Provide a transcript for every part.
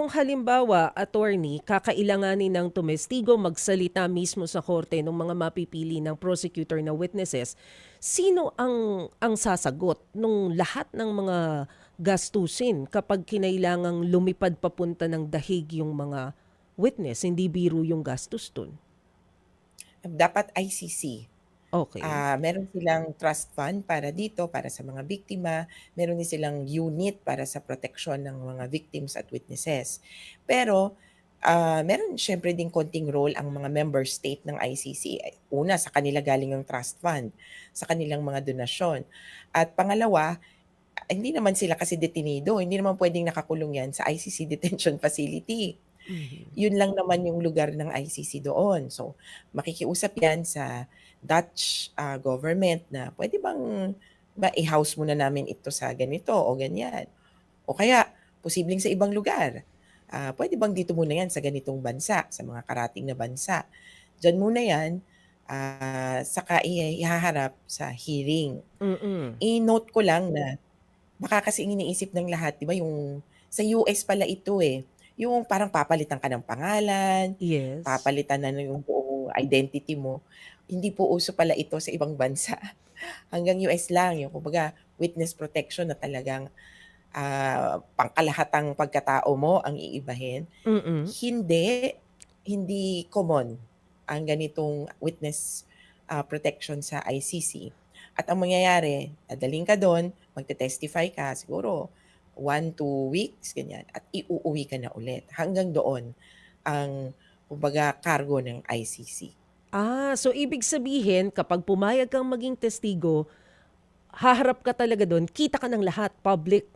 kung halimbawa, attorney, kakailanganin ng tumestigo magsalita mismo sa korte ng mga mapipili ng prosecutor na witnesses, sino ang sasagot nung lahat ng mga gastusin kapag kinailangang lumipad papunta ng dahig yung mga witness, hindi biro yung gastos dun? Dapat ICC. Okay. Meron silang trust fund para dito, para sa mga biktima, meron din silang unit para sa proteksyon ng mga victims at witnesses. Pero, meron siyempre din konting role ang mga member state ng ICC. Una, sa kanila galing ang trust fund, sa kanilang mga donasyon. At pangalawa, hindi naman sila kasi detenido, hindi naman puwedeng nakakulong 'yan sa ICC detention facility. Mhm. Yun lang naman yung lugar ng ICC doon. So, makikiusap 'yan sa Dutch, government na puwede bang mai-house muna namin ito sa ganito o ganyan. O kaya posibleng sa ibang lugar. Puwede bang dito muna 'yan sa ganitong bansa, sa mga karating na bansa. Diyan muna 'yan, saka ihaharap sa hearing. Mm. I-note ko lang na baka kasi ang iniisip ng lahat 'di ba yung sa US pala ito, eh, yung parang papalitan ka ng pangalan, Yes. papalitan na yung buong identity mo. Hindi po uso pala ito sa ibang bansa. Hanggang US lang yung kumbaga witness protection na talagang, pangkalahatang pagkatao mo ang iibahin. Mm. Hindi, hindi common ang ganitong witness, protection sa ICC. At ang mangyayari, dadaling ka dun, magte-testify ka siguro 1, 2 weeks ganyan at iuuwi ka na ulit. Hanggang doon ang kumbaga kargo ng ICC. So ibig sabihin kapag pumayag kang maging testigo, haharap ka talaga dun, kita ka ng lahat, public?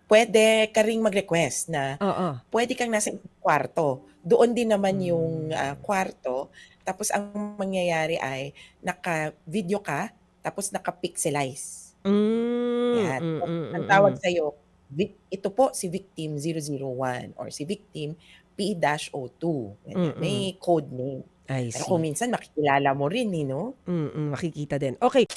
Puwede ka ring mag-request na Oo. puwede kang nasa isang kwarto. Doon din naman yung, Hmm. kwarto tapos ang mangyayari ay naka-video ka tapos naka-pixelize, Hmm, 'yan. mm, So, ang tawag mm. sa'yo, ito po si victim 001 or si victim P-02, ganyan. Mm. May code name. I Pero kung see. minsan makikilala mo rin, eh, 'no? Makikita din. Okey.